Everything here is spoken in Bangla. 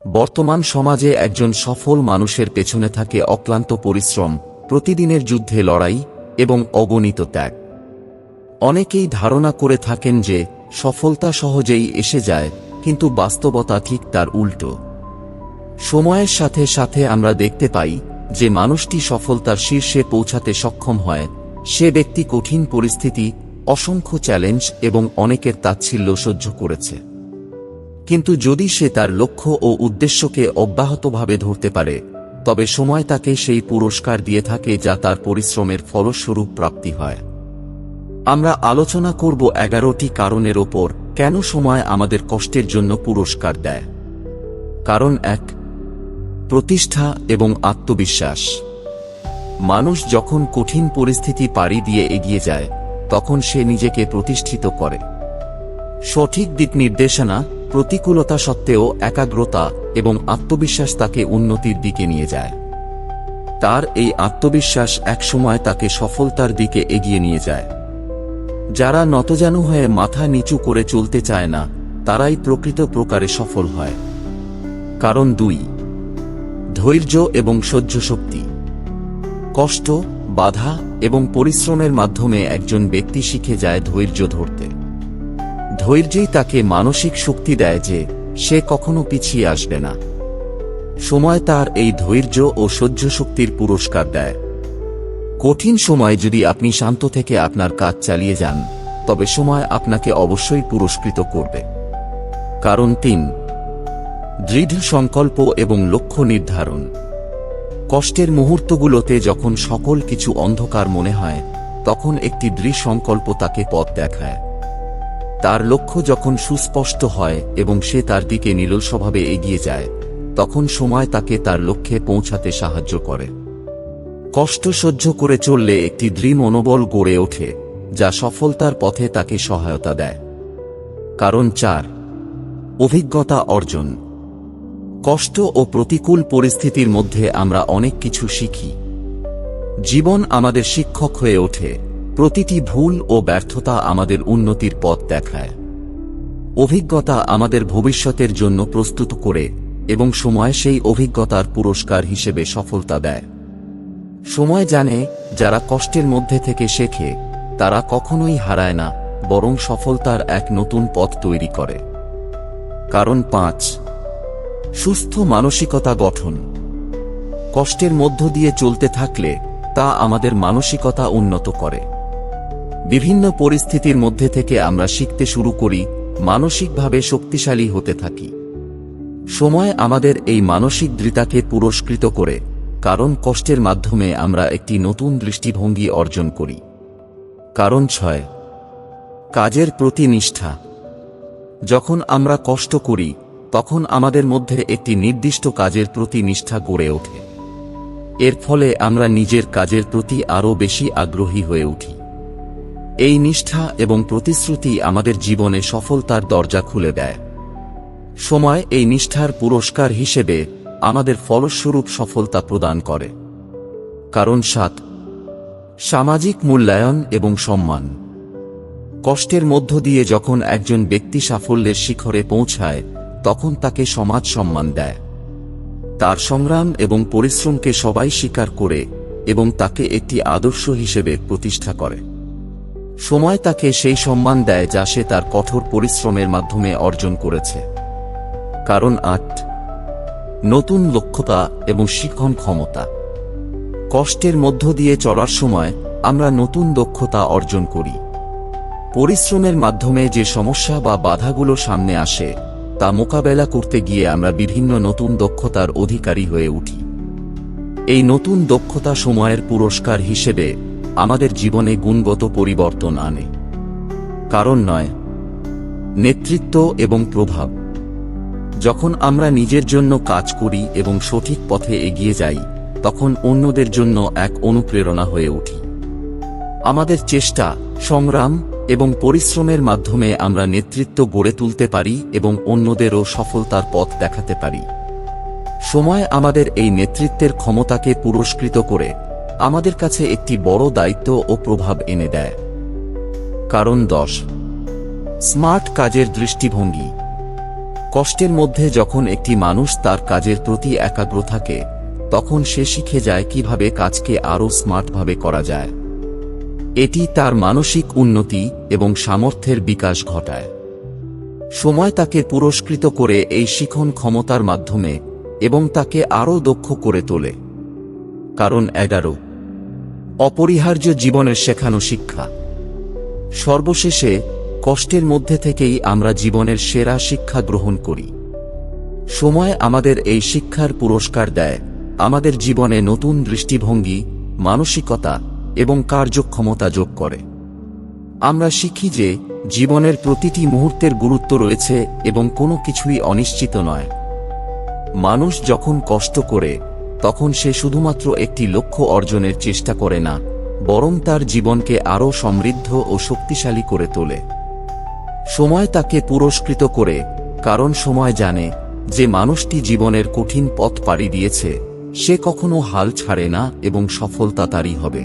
বর্তমান সমাজে একজন সফল মানুষের পেছনে থাকে অক্লান্ত পরিশ্রম, প্রতিদিনের যুদ্ধে লড়াই এবং অগণিত ত্যাগ। অনেকেই ধারণা করে থাকেন যে সফলতা সহজেই এসে যায়, কিন্তু বাস্তবতা ঠিক তার উল্টো। সময়ের সাথে সাথে আমরা দেখতে পাই যে মানুষটি সফলতার শীর্ষে পৌঁছাতে সক্ষম হয়, সে ব্যক্তি কঠিন পরিস্থিতি, অসংখ্য চ্যালেঞ্জ এবং অনেকের তাচ্ছিল্য সহ্য করেছে। কিন্তু যদি সে তার লক্ষ্য ও উদ্দেশ্যকে অব্যাহতভাবে ধরতে পারে, তবে সময় তাকে সেই পুরস্কার দিয়ে থাকে যা তার পরিশ্রমের ফলস্বরূপ প্রাপ্তি হয়। আমরা আলোচনা করব 11টি কারণের ওপর কেন সময় আমাদের কষ্টের জন্য পুরস্কার দেয়। কারণ 1, প্রতিষ্ঠা এবং আত্মবিশ্বাস। মানুষ যখন কঠিন পরিস্থিতি পাড়ি দিয়ে এগিয়ে যায়, তখন সে নিজেকে প্রতিষ্ঠিত করে। সঠিক দিক নির্দেশনা, প্রতিকূলতা সত্ত্বেও একাগ্রতা এবং আত্মবিশ্বাস তাকে উন্নতির দিকে নিয়ে যায়। তার এই আত্মবিশ্বাস একসময় তাকে সফলতার দিকে এগিয়ে নিয়ে যায়। যারা নতজানু হয়ে মাথা নিচু করে চলতে চায় না, তারাই প্রকৃত প্রকারে সফল হয়। কারণ 2, ধৈর্য এবং সহ্য শক্তি। কষ্ট, বাধা এবং পরিশ্রমের মাধ্যমে একজন ব্যক্তি শিখে যায় ধৈর্য ধরতে। ধৈর্যই তাকে মানসিক শক্তি দেয় যে সে কখনো পিছিয়ে আসবে না। সময় তার এই ধৈর্য ও সহ্য শক্তির পুরস্কার দেয়। কঠিন সময় যদি আপনি শান্ত থেকে আপনার কাজ চালিয়ে যান, তবে সময় আপনাকে অবশ্যই পুরস্কৃত করবে। কারণ 3, দৃঢ় সংকল্প এবং লক্ষ্য নির্ধারণ। কষ্টের মুহূর্তগুলোতে যখন সকল কিছু অন্ধকার মনে হয়, তখন একটি দৃঢ় সংকল্প তাকে পথ দেখায়। তার লক্ষ্য যখন সুস্পষ্ট হয় এবং সে তার দিকে নিরলসভাবে এগিয়ে যায়, তখন সময় তাকে তার লক্ষ্যে পৌঁছাতে সাহায্য করে। কষ্ট সহ্য করে চললে একটি দৃঢ় মনোবল গড়ে ওঠে, যা সফলতার পথে তাকে সহায়তা দেয়। কারণ 4, অভিজ্ঞতা অর্জন। কষ্ট ও প্রতিকূল পরিস্থিতির মধ্যে আমরা অনেক কিছু শিখি। জীবন আমাদের শিক্ষক হয়ে ওঠে। প্রতিটি ভুল ও ব্যর্থতা আমাদের উন্নতির পথ দেখায়। অভিজ্ঞতা আমাদের ভবিষ্যতের জন্য প্রস্তুত করে এবং সময় সেই অভিজ্ঞতার পুরস্কার হিসেবে সফলতা দেয়। সময় জানে, যারা কষ্টের মধ্যে থেকে শেখে তারা কখনোই হারায় না, বরং সফলতার এক নতুন পথ তৈরি করে। কারণ 5, সুস্থ মানসিকতা গঠন। কষ্টের মধ্য দিয়ে চলতে থাকলে তা আমাদের মানসিকতা উন্নত করে। বিভিন্ন পরিস্থিতির মধ্যে থেকে আমরা শিখতে শুরু করি, মানসিকভাবে শক্তিশালী হতে থাকি। সময় আমাদের এই মানসিক দৃঢ়তাকে পুরস্কৃত করে, কারণ কষ্টের মাধ্যমে আমরা একটি নতুন দৃষ্টিভঙ্গি অর্জন করি। কারণ 6, কাজের প্রতি নিষ্ঠা। যখন আমরা কষ্ট করি, তখন আমাদের মধ্যে একটি নির্দিষ্ট কাজের প্রতি নিষ্ঠা গড়ে ওঠে। এর ফলে আমরা নিজের কাজের প্রতি আরও বেশি আগ্রহী হয়ে উঠি। এই নিষ্ঠা এবং প্রতিশ্রুতি আমাদের জীবনে সফলতার দরজা খুলে দেয়। সময় এই নিষ্ঠার পুরস্কার হিসেবে আমাদের ফলস্বরূপ সফলতা প্রদান করে। কারণ 7, সামাজিক মূল্যায়ন এবং সম্মান। কষ্টের মধ্য দিয়ে যখন একজন ব্যক্তি সাফল্যের শিখরে পৌঁছায়, তখন তাকে সমাজ সম্মান দেয়। তার সংগ্রাম এবং পরিশ্রমকে সবাই স্বীকার করে এবং তাকে একটি আদর্শ হিসেবে প্রতিষ্ঠা করে। সময় তাকে সেই সম্মান দেয় যা সে তার কঠোর পরিশ্রমের মাধ্যমে অর্জন করেছে। কারণ 8, নতুন দক্ষতা এবং শিখন ক্ষমতা। কষ্টের মধ্য দিয়ে চলার সময় আমরা নতুন দক্ষতা অর্জন করি। পরিশ্রমের মাধ্যমে যে সমস্যা বা বাধাগুলো সামনে আসে, তা মোকাবেলা করতে গিয়ে আমরা বিভিন্ন নতুন দক্ষতার অধিকারী হয়ে উঠি। এই নতুন দক্ষতা সময়ের পুরস্কার হিসেবে আমাদের জীবনে গুণগত পরিবর্তন আনে। কারণ 9, নেতৃত্ব এবং প্রভাব। যখন আমরা নিজের জন্য কাজ করি এবং সঠিক পথে এগিয়ে যাই, তখন অন্যদের জন্য এক অনুপ্রেরণা হয়ে উঠি। আমাদের চেষ্টা, সংগ্রাম এবং পরিশ্রমের মাধ্যমে আমরা নেতৃত্ব গড়ে তুলতে পারি এবং অন্যদেরও সফলতার পথ দেখাতে পারি। সময় আমাদের এই নেতৃত্বের ক্ষমতাকে পুরস্কৃত করে আমাদের কাছে একটি বড় দায়িত্ব ও প্রভাব এনে দেয়। কারণ 10, স্মার্ট কাজের দৃষ্টিভঙ্গি। কষ্টের মধ্যে যখন একটি মানুষ তার কাজের প্রতি একাগ্র থাকে তখন সে শিখে যায় কিভাবে কাজকে আরও স্মার্টভাবে করা যায়। এটি তার মানসিক উন্নতি এবং সামর্থ্যের বিকাশ ঘটায়। সময় তাকে পুরস্কৃত করে এই শিখন ক্ষমতার মাধ্যমে এবং তাকে আরও দক্ষ করে তোলে। কারণ 11 অপরিহার্য জীবনের শেখানো শিক্ষা। সর্বশেষে কষ্টের মধ্যে থেকেই আমরা জীবনের সেরা শিক্ষা গ্রহণ করি। সময় আমাদের এই শিক্ষার পুরস্কার দেয়, আমাদের জীবনে নতুন দৃষ্টিভঙ্গি, মানসিকতা এবং কার্যক্ষমতা যোগ করে। আমরা শিখি যে জীবনের প্রতিটি মুহূর্তের গুরুত্ব রয়েছে এবং কোনো কিছুই অনিশ্চিত নয়। মানুষ যখন কষ্ট করে তখন সে শুধুমাত্র একটি লক্ষ্য অর্জনের চেষ্টা করে না, বরং তার জীবনকে আরও সমৃদ্ধ ও শক্তিশালী করে তোলে। সময় তাকে পুরস্কৃত করে, কারণ সময় জানে যে মানুষটি জীবনের কঠিন পথ পাড়ি দিয়েছে সে কখনো হাল ছাড়ে না এবং সফলতা তারই হবে।